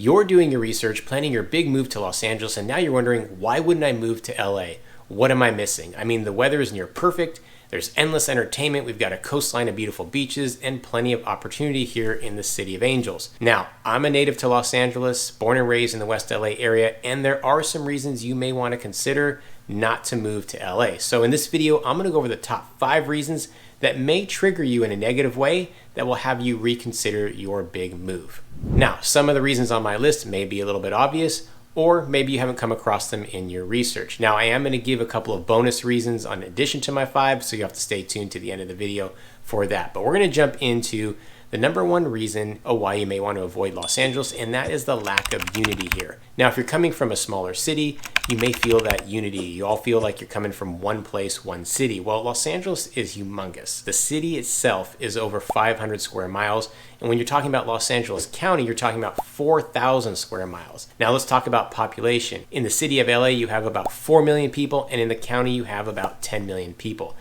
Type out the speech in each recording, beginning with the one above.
You're doing your research, planning your big move to Los Angeles, and now you're wondering, why wouldn't I move to LA? What am I missing? I mean, the weather is near perfect. There's endless entertainment. We've got a coastline of beautiful beaches and plenty of opportunity here in the City of Angels. Now, I'm a native to Los Angeles, born and raised in the West LA area, and there are some reasons you may want to consider not to move to LA. So in this video, I'm going to go over the top 5 reasons that may trigger you in a negative way that will have you reconsider your big move. Now, some of the reasons on my list may be a little bit obvious, or maybe you haven't come across them in your research. Now, I am going to give a couple of bonus reasons in addition to my 5, so you have to stay tuned to the end of the video for that. But we're going to jump into the number 1 reason why you may want to avoid Los Angeles, and that is the lack of unity here. Now, if you're coming from a smaller city, you may feel that unity. You all feel like you're coming from one place, one city. Well, Los Angeles is humongous. The city itself is over 500 square miles. And when you're talking about Los Angeles County, you're talking about 4,000 square miles. Now let's talk about population. In the city of LA, you have about 4 million people, and in the county, you have about 10 million people.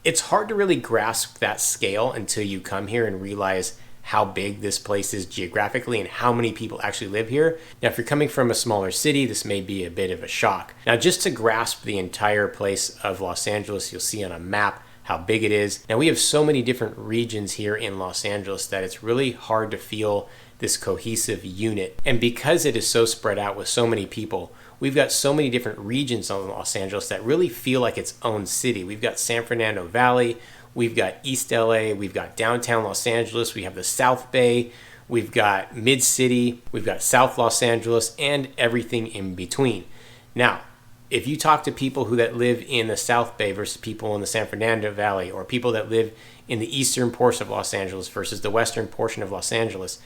It's hard to really grasp that scale until you come here and realize how big this place is geographically and how many people actually live here. Now, if you're coming from a smaller city, this may be a bit of a shock. Now, just to grasp the entire place of Los Angeles, you'll see on a map how big it is. Now, we have so many different regions here in Los Angeles that it's really hard to feel this cohesive unit. And because it is so spread out with so many people, we've got so many different regions in Los Angeles that really feel like its own city. We've got San Fernando Valley, we've got East LA, we've got downtown Los Angeles, we have the South Bay, we've got Mid-City, we've got South Los Angeles, and everything in between. Now, if you talk to people that live in the South Bay versus people in the San Fernando Valley, or people that live in the eastern portion of Los Angeles versus the western portion of Los Angeles,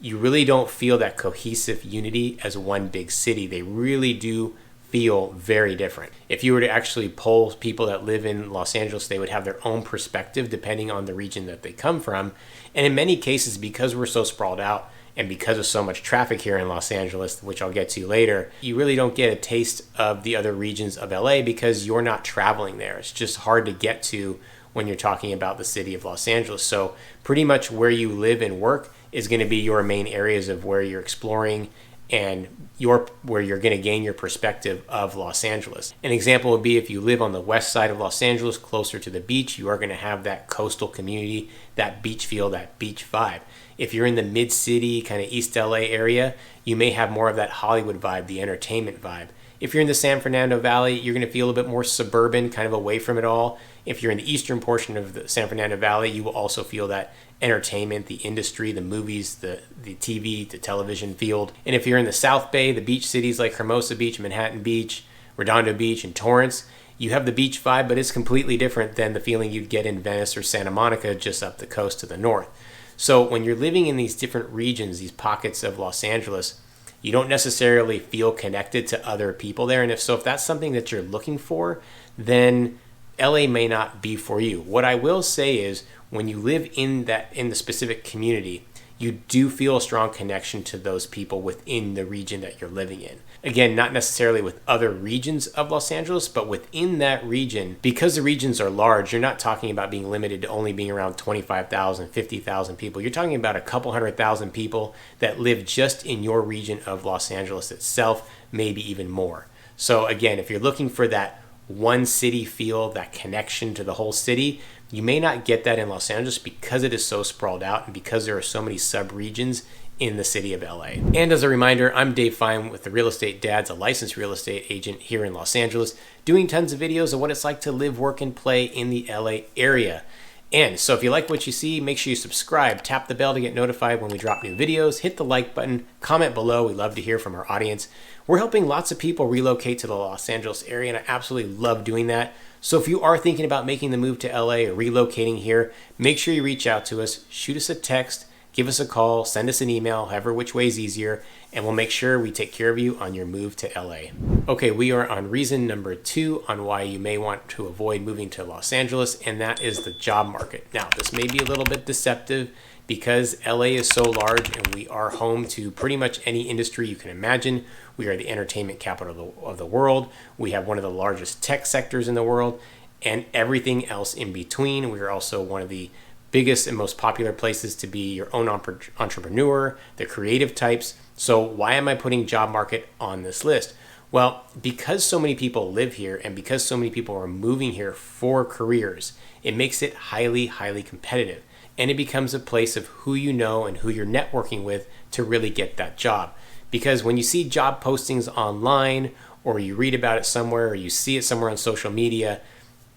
you really don't feel that cohesive unity as one big city. They really do feel very different. If you were to actually poll people that live in Los Angeles, they would have their own perspective depending on the region that they come from. And in many cases, because we're so sprawled out and because of so much traffic here in Los Angeles, which I'll get to later, you really don't get a taste of the other regions of LA because you're not traveling there. It's just hard to get to when you're talking about the city of Los Angeles. So pretty much where you live and work is going to be your main areas of where you're exploring and where you're going to gain your perspective of Los Angeles. An example would be if you live on the west side of Los Angeles, closer to the beach, you are going to have that coastal community, that beach feel, that beach vibe. If you're in the mid-city, kind of East LA area, you may have more of that Hollywood vibe, the entertainment vibe. If you're in the San Fernando Valley, you're going to feel a bit more suburban, kind of away from it all. If you're in the eastern portion of the San Fernando Valley, you will also feel that entertainment, the industry, the movies, the TV, the television field. And if you're in the South Bay, the beach cities like Hermosa Beach, Manhattan Beach, Redondo Beach, and Torrance, you have the beach vibe, but it's completely different than the feeling you'd get in Venice or Santa Monica just up the coast to the north. So when you're living in these different regions, these pockets of Los Angeles, you don't necessarily feel connected to other people there. And if that's something that you're looking for, then LA may not be for you. What I will say is when you live in the specific community, you do feel a strong connection to those people within the region that you're living in. Again, not necessarily with other regions of Los Angeles, but within that region, because the regions are large, you're not talking about being limited to only being around 25,000, 50,000 people. You're talking about a couple 100,000 people that live just in your region of Los Angeles itself, maybe even more. So again, if you're looking for that one city feel, that connection to the whole city, you may not get that in Los Angeles because it is so sprawled out and because there are so many sub-regions in the city of LA. And as a reminder, I'm Dave Fine with the Real Estate Dads, a licensed real estate agent here in Los Angeles, doing tons of videos of what it's like to live, work, and play in the LA area. And so if you like what you see, make sure you subscribe, tap the bell to get notified when we drop new videos, hit the like button, comment below. We love to hear from our audience. We're helping lots of people relocate to the Los Angeles area, and I absolutely love doing that. So if you are thinking about making the move to LA or relocating here, make sure you reach out to us, shoot us a text, give us a call, send us an email, however which way is easier, and we'll make sure we take care of you on your move to LA. Okay, we are on reason number 2 on why you may want to avoid moving to Los Angeles, and that is the job market. Now, this may be a little bit deceptive because LA is so large and we are home to pretty much any industry you can imagine. We are the entertainment capital of the world. We have one of the largest tech sectors in the world and everything else in between. We are also one of the biggest and most popular places to be your own entrepreneur, the creative types, So why am I putting job market on this list? Well, because so many people live here and because so many people are moving here for careers, it makes it highly, highly competitive. And it becomes a place of who you know and who you're networking with to really get that job. Because when you see job postings online or you read about it somewhere or you see it somewhere on social media,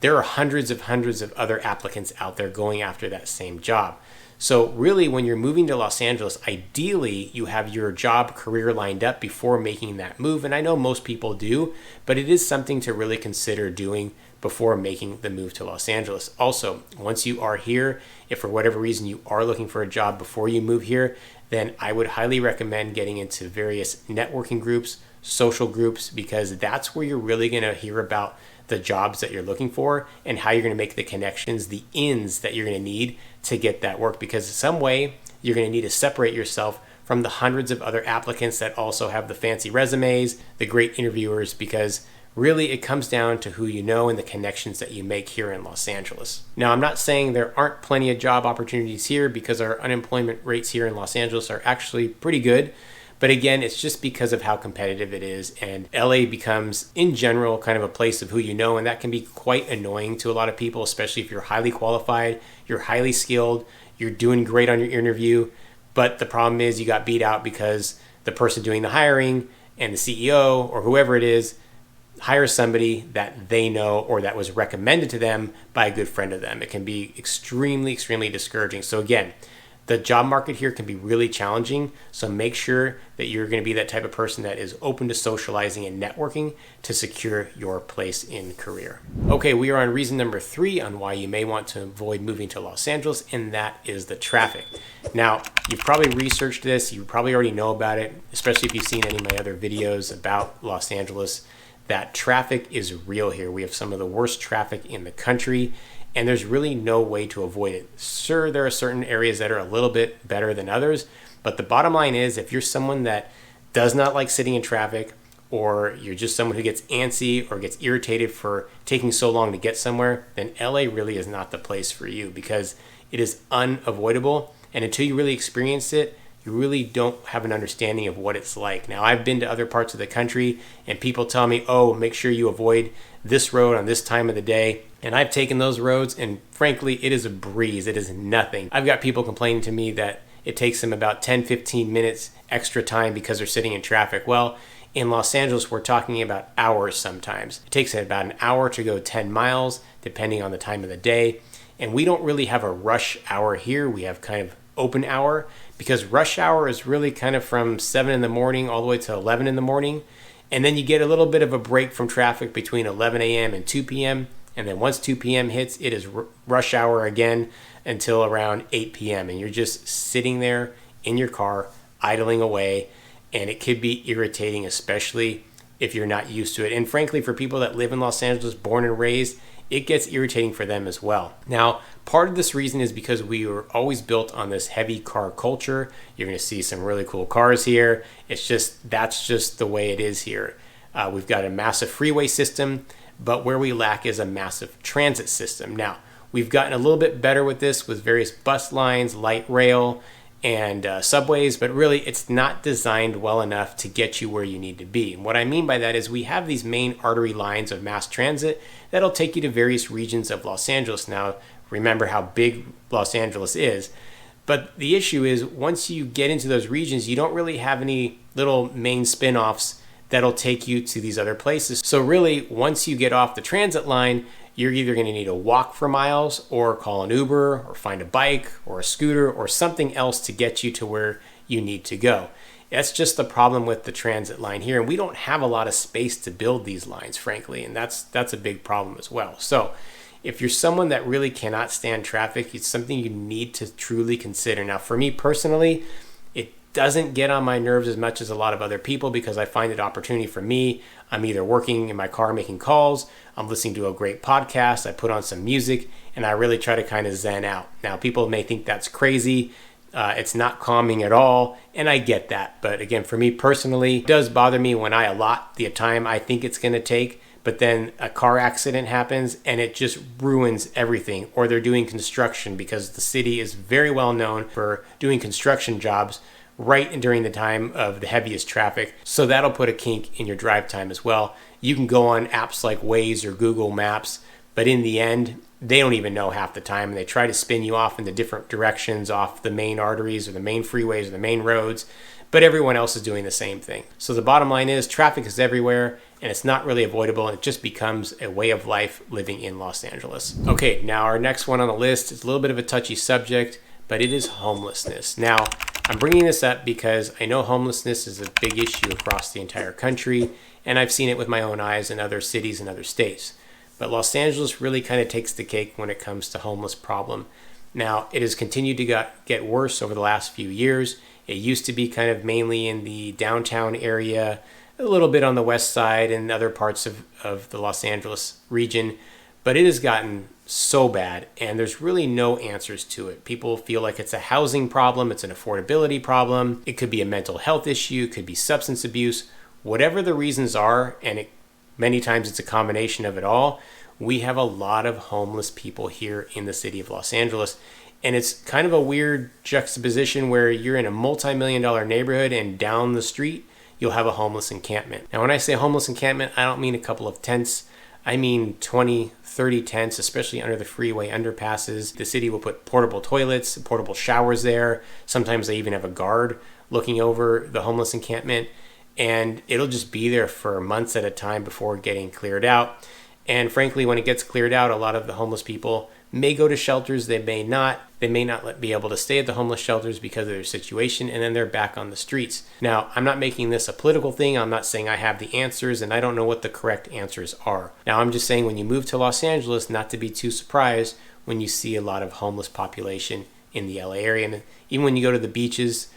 there are hundreds of other applicants out there going after that same job. So really, when you're moving to Los Angeles, ideally you have your job career lined up before making that move. And I know most people do, but it is something to really consider doing before making the move to Los Angeles. Also, once you are here, if for whatever reason you are looking for a job before you move here, then I would highly recommend getting into various networking groups, social groups, because that's where you're really going to hear about the jobs that you're looking for and how you're going to make the connections, the ins that you're going to need to get that work. Because in some way, you're going to need to separate yourself from the hundreds of other applicants that also have the fancy resumes, the great interviewers, because really it comes down to who you know and the connections that you make here in Los Angeles. Now, I'm not saying there aren't plenty of job opportunities here, because our unemployment rates here in Los Angeles are actually pretty good. But again, it's just because of how competitive it is. And LA becomes, in general, kind of a place of who you know. And that can be quite annoying to a lot of people, especially if you're highly qualified, you're highly skilled, you're doing great on your interview. But the problem is you got beat out because the person doing the hiring and the CEO or whoever it is hires somebody that they know or that was recommended to them by a good friend of them. It can be extremely, extremely discouraging. So again, the job market here can be really challenging, so make sure that you're going to be that type of person that is open to socializing and networking to secure your place in career. Okay, we are on reason number 3 on why you may want to avoid moving to Los Angeles, and that is the traffic. Now, you've probably researched this, you probably already know about it, especially if you've seen any of my other videos about Los Angeles, that traffic is real here. We have some of the worst traffic in the country, and there's really no way to avoid it. Sure, there are certain areas that are a little bit better than others, but the bottom line is if you're someone that does not like sitting in traffic, or you're just someone who gets antsy or gets irritated for taking so long to get somewhere, then LA really is not the place for you, because it is unavoidable. And until you really experience it, you really don't have an understanding of what it's like. Now, I've been to other parts of the country and people tell me, oh, make sure you avoid this road on this time of the day. And I've taken those roads, and frankly, it is a breeze. It is nothing. I've got people complaining to me that it takes them about 10-15 minutes extra time because they're sitting in traffic. Well, in Los Angeles, we're talking about hours sometimes. It takes about an hour to go 10 miles, depending on the time of the day. And we don't really have a rush hour here. We have kind of open hour, because rush hour is really kind of from 7 in the morning all the way to 11 in the morning. And then you get a little bit of a break from traffic between 11 a.m. and 2 p.m. And then once 2 p.m. hits, it is rush hour again until around 8 p.m. And you're just sitting there in your car, idling away. And it could be irritating, especially if you're not used to it. And frankly, for people that live in Los Angeles, born and raised, it gets irritating for them as well. Now, part of this reason is because we were always built on this heavy car culture. You're going to see some really cool cars here. That's just the way it is here. We've got a massive freeway system, but where we lack is a massive transit system. Now, we've gotten a little bit better with this with various bus lines, light rail, and subways, but really it's not designed well enough to get you where you need to be. And what I mean by that is we have these main artery lines of mass transit that'll take you to various regions of Los Angeles. Now, remember how big Los Angeles is. But the issue is once you get into those regions, you don't really have any little main spin-offs that'll take you to these other places. So really, once you get off the transit line, you're either going to need to walk for miles or call an Uber or find a bike or a scooter or something else to get you to where you need to go. That's just the problem with the transit line here. And we don't have a lot of space to build these lines, frankly. And that's a big problem as well. So if you're someone that really cannot stand traffic, it's something you need to truly consider. Now, for me personally, it doesn't get on my nerves as much as a lot of other people because I find it opportunity for me. I'm either working in my car making calls, I'm listening to a great podcast, I put on some music, and I really try to kind of zen out. Now, people may think that's crazy. It's not calming at all, and I get that. But again, for me personally, it does bother me when I allot the time I think it's going to take, but then a car accident happens and it just ruins everything. Or they're doing construction because the city is very well known for doing construction jobs right during the time of the heaviest traffic. So that'll put a kink in your drive time as well. You can go on apps like Waze or Google Maps, but in the end, they don't even know half the time, and they try to spin you off into different directions off the main arteries or the main freeways or the main roads, but everyone else is doing the same thing. So the bottom line is traffic is everywhere, and it's not really avoidable, and it just becomes a way of life living in Los Angeles. Okay, now our next one on the list is a little bit of a touchy subject, but it is homelessness. Now, I'm bringing this up because I know homelessness is a big issue across the entire country, and I've seen it with my own eyes in other cities and other states. But Los Angeles really kind of takes the cake when it comes to homeless problem. Now, it has continued to get worse over the last few years. It used to be kind of mainly in the downtown area, a little bit on the west side and other parts of the Los Angeles region, but it has gotten so bad, and there's really no answers to it. People feel like it's a housing problem, it's an affordability problem, it could be a mental health issue, it could be substance abuse, whatever the reasons are, and many times it's a combination of it all. We have a lot of homeless people here in the city of Los Angeles, and it's kind of a weird juxtaposition where you're in a multi-million-dollar neighborhood and down the street you'll have a homeless encampment. Now, when I say homeless encampment, I don't mean a couple of tents. I mean 20, 30 tents, especially under the freeway underpasses. The city will put portable toilets, portable showers there. Sometimes they even have a guard looking over the homeless encampment, and it'll just be there for months at a time before getting cleared out. And frankly, when it gets cleared out, a lot of the homeless people may go to shelters, they may not be able to stay at the homeless shelters because of their situation, and then they're back on the streets. Now, I'm not making this a political thing. I'm not saying I have the answers, and I don't know what the correct answers are. Now, I'm just saying when you move to Los Angeles, not to be too surprised when you see a lot of homeless population in the LA area. And even when you go to the beaches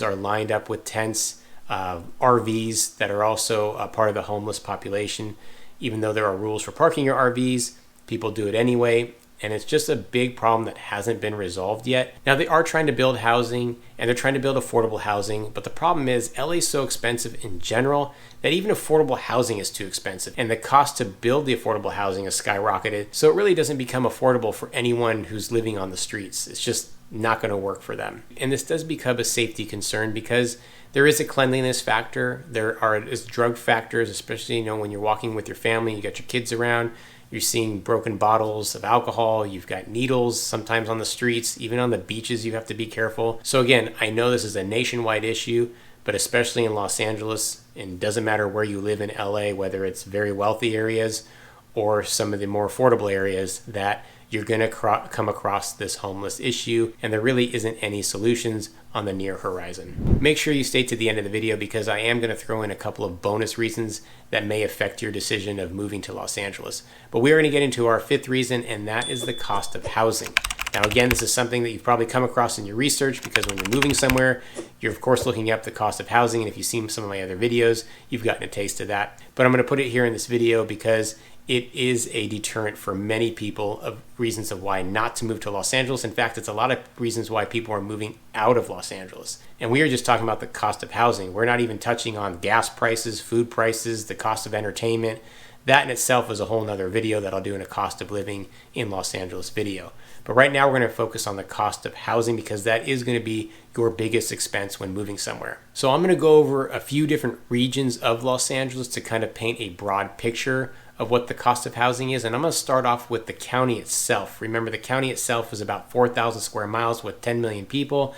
are lined up with tents, RVs that are also a part of the homeless population. Even though there are rules for parking your RVs, people do it anyway. And it's just a big problem that hasn't been resolved yet. Now, they are trying to build housing, and they're trying to build affordable housing, but the problem is LA is so expensive in general that even affordable housing is too expensive, and the cost to build the affordable housing has skyrocketed, so it really doesn't become affordable for anyone who's living on the streets. It's just not going to work for them. And this does become a safety concern because there is a cleanliness factor, there is drug factors, especially when you're walking with your family, you got your kids around, you're seeing broken bottles of alcohol, you've got needles sometimes on the streets, even on the beaches you have to be careful. So again, I know this is a nationwide issue, but especially in Los Angeles, and it doesn't matter where you live in LA, whether it's very wealthy areas or some of the more affordable areas, that you're going to come across this homeless issue, and there really isn't any solutions on the near horizon. Make sure you stay to the end of the video because I am going to throw in a couple of bonus reasons that may affect your decision of moving to Los Angeles. But we are going to get into our fifth reason, and that is the cost of housing. Now again, this is something that you've probably come across in your research because when you're moving somewhere, you're of course looking up the cost of housing, and if you've seen some of my other videos, you've gotten a taste of that. But I'm going to put it here in this video because it is a deterrent for many people of reasons of why not to move to Los Angeles. In fact, it's a lot of reasons why people are moving out of Los Angeles. And we are just talking about the cost of housing. We're not even touching on gas prices, food prices, the cost of entertainment. That in itself is a whole nother video that I'll do in a cost of living in Los Angeles video. But right now we're going to focus on the cost of housing because that is going to be your biggest expense when moving somewhere. So I'm going to go over a few different regions of Los Angeles to kind of paint a broad picture of what the cost of housing is. And I'm going to start off with the county itself. Remember, the county itself is about 4,000 square miles with 10 million people.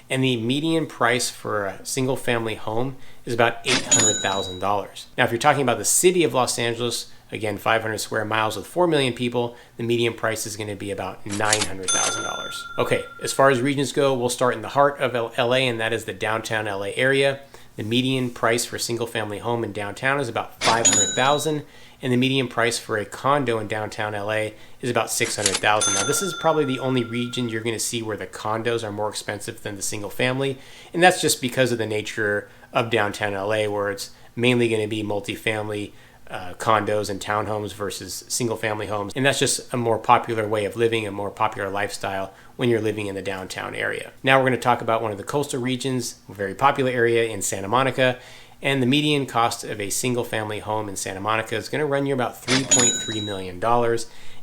And the median price for a single family home is about $800,000. Now, if you're talking about the city of Los Angeles, again, 500 square miles with 4 million people, the median price is going to be about $900,000. Okay, as far as regions go, we'll start in the heart of LA, and that is the downtown LA area. The median price for a single family home in downtown is about $500,000. And the median price for a condo in downtown LA is about $600,000. Now, this is probably the only region you're going to see where the condos are more expensive than the single family. And that's just because of the nature of downtown LA, where it's mainly going to be multifamily condos and townhomes versus single family homes. And that's just a more popular way of living, a more popular lifestyle when you're living in the downtown area. Now we're going to talk about one of the coastal regions, a very popular area in Santa Monica. And the median cost of a single family home in Santa Monica is going to run you about $3.3 million.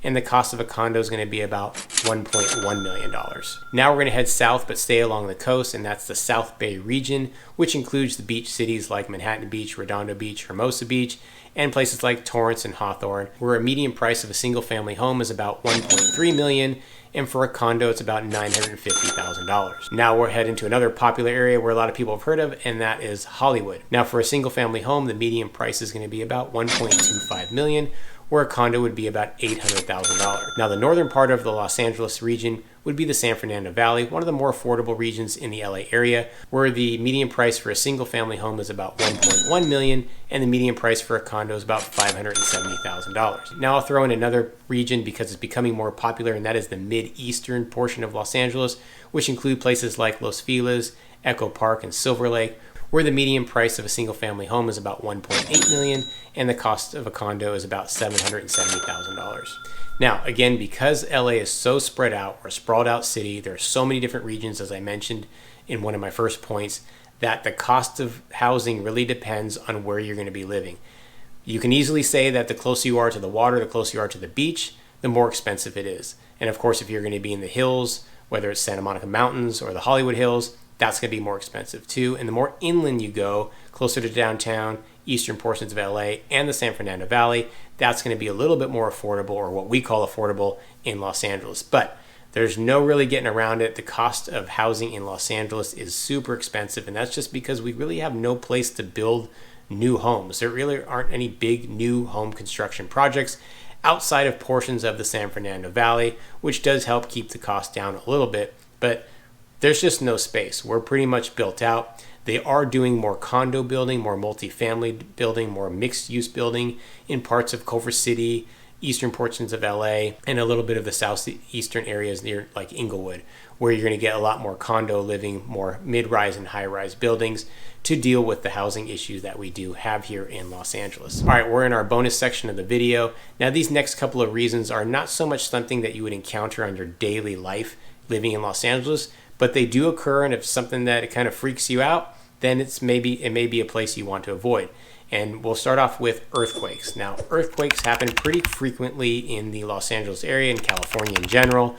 and the cost of a condo is going to be about $1.1 million. Now we're going to head south but stay along the coast, and that's the South Bay region, which includes the beach cities like Manhattan Beach, Redondo Beach, Hermosa Beach, and places like Torrance and Hawthorne, where a median price of a single family home is about $1.3 million, and for a condo it's about $950,000. Now we're heading to another popular area where a lot of people have heard of, and that is Hollywood. Now for a single family home, the median price is going to be about $1.25 million, where a condo would be about $800,000. Now the northern part of the Los Angeles region would be the San Fernando Valley, one of the more affordable regions in the LA area, where the median price for a single family home is about $1.1 million and the median price for a condo is about $570,000. Now I'll throw in another region because it's becoming more popular, and that is the mid-eastern portion of Los Angeles, which include places like Los Feliz, Echo Park, and Silver Lake, where the median price of a single family home is about $1.8 million and the cost of a condo is about $770,000. Now, again, because LA is so spread out, or a sprawled out city, there are so many different regions, as I mentioned in one of my first points, that the cost of housing really depends on where you're going to be living. You can easily say that the closer you are to the water, the closer you are to the beach, the more expensive it is. And of course, if you're going to be in the hills, whether it's Santa Monica Mountains or the Hollywood Hills, that's going to be more expensive too. And the more inland you go, closer to downtown, eastern portions of LA, and the San Fernando Valley, that's going to be a little bit more affordable, or what we call affordable, in Los Angeles. But there's no really getting around it. The cost of housing in Los Angeles is super expensive, and that's just because we really have no place to build new homes. There really aren't any big new home construction projects outside of portions of the San Fernando Valley, which does help keep the cost down a little bit, but there's just no space. We're pretty much built out. They are doing more condo building, more multifamily building, more mixed use building in parts of Culver City, eastern portions of LA, and a little bit of the southeastern areas near like Inglewood, where you're going to get a lot more condo living, more mid-rise and high-rise buildings to deal with the housing issues that we do have here in Los Angeles. All right, we're in our bonus section of the video. Now, these next couple of reasons are not so much something that you would encounter on your daily life living in Los Angeles, but they do occur, and if something that it kind of freaks you out, then it may be a place you want to avoid. And we'll start off with earthquakes. Now, earthquakes happen pretty frequently in the Los Angeles area and California in general,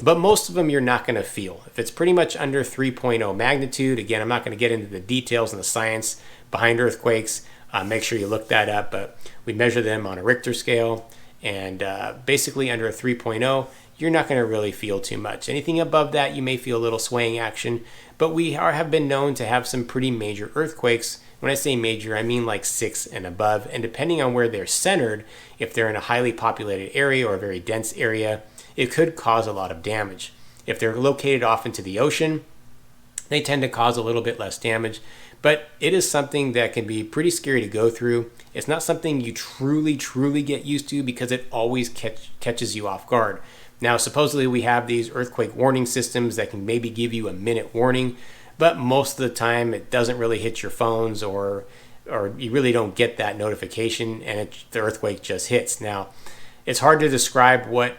but most of them you're not going to feel. If it's pretty much under 3.0 magnitude, again, I'm not going to get into the details and the science behind earthquakes. Make sure you look that up, but we measure them on a Richter scale, and basically under a 3.0, you're not going to really feel too much. Anything above that, you may feel a little swaying action, but we have been known to have some pretty major earthquakes. When I say major, I mean like 6 and above, and depending on where they're centered, if they're in a highly populated area or a very dense area, it could cause a lot of damage. If they're located off into the ocean, they tend to cause a little bit less damage, but it is something that can be pretty scary to go through. It's not something you truly get used to because it always catches you off guard. Now, supposedly we have these earthquake warning systems that can maybe give you a minute warning, but most of the time it doesn't really hit your phones, or you really don't get that notification, and the earthquake just hits. Now, it's hard to describe what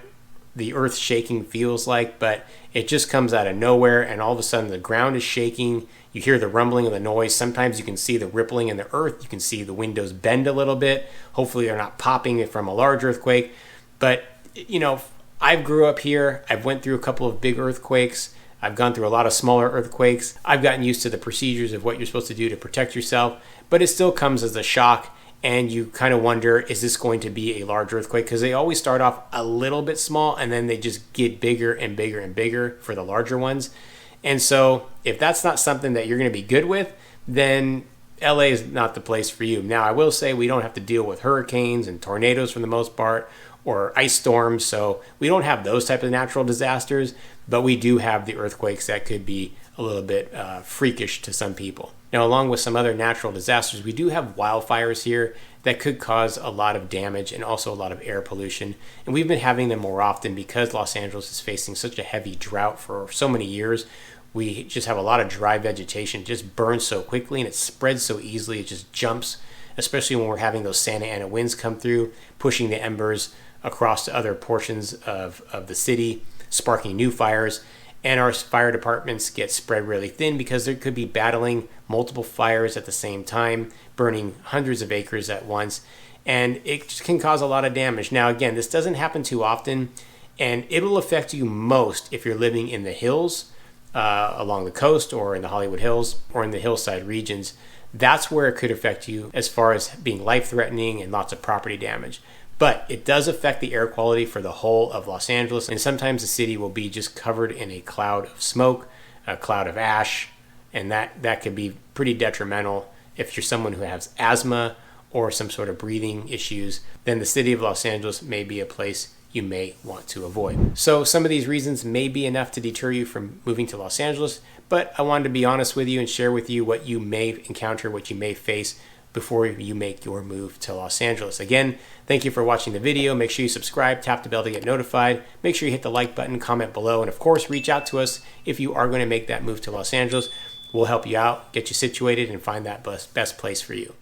the earth shaking feels like, but it just comes out of nowhere, and all of a sudden the ground is shaking. You hear the rumbling of the noise. Sometimes you can see the rippling in the earth. You can see the windows bend a little bit. Hopefully they're not popping from a large earthquake, but I grew up here. I've went through a couple of big earthquakes. I've gone through a lot of smaller earthquakes. I've gotten used to the procedures of what you're supposed to do to protect yourself, but it still comes as a shock, and you kind of wonder, is this going to be a large earthquake? Because they always start off a little bit small, and then they just get bigger and bigger and bigger for the larger ones. And so if that's not something that you're going to be good with, then LA is not the place for you. Now, I will say we don't have to deal with hurricanes and tornadoes for the most part, or ice storms, so we don't have those type of natural disasters, but we do have the earthquakes that could be a little bit freakish to some people. Now, along with some other natural disasters, we do have wildfires here that could cause a lot of damage and also a lot of air pollution, and we've been having them more often because Los Angeles is facing such a heavy drought for so many years. We just have a lot of dry vegetation. It just burns so quickly and it spreads so easily. It just jumps, especially when we're having those Santa Ana winds come through, pushing the embers across to other portions of the city, sparking new fires. And our fire departments get spread really thin because there could be battling multiple fires at the same time, burning hundreds of acres at once. and it can cause a lot of damage. Now, again, this doesn't happen too often, and it'll affect you most if you're living in the hills, along the coast, or in the Hollywood Hills, or in the hillside regions. That's where it could affect you as far as being life-threatening and lots of property damage. But it does affect the air quality for the whole of Los Angeles, and sometimes the city will be just covered in a cloud of smoke, a cloud of ash, and that could be pretty detrimental. If you're someone who has asthma or some sort of breathing issues, then the city of Los Angeles may be a place you may want to avoid. So some of these reasons may be enough to deter you from moving to Los Angeles, but I wanted to be honest with you and share with you what you may encounter, what you may face before you make your move to Los Angeles. Again, thank you for watching the video. Make sure you subscribe, tap the bell to get notified. Make sure you hit the like button, comment below, and of course, reach out to us if you are going to make that move to Los Angeles. We'll help you out, get you situated, and find that best place for you.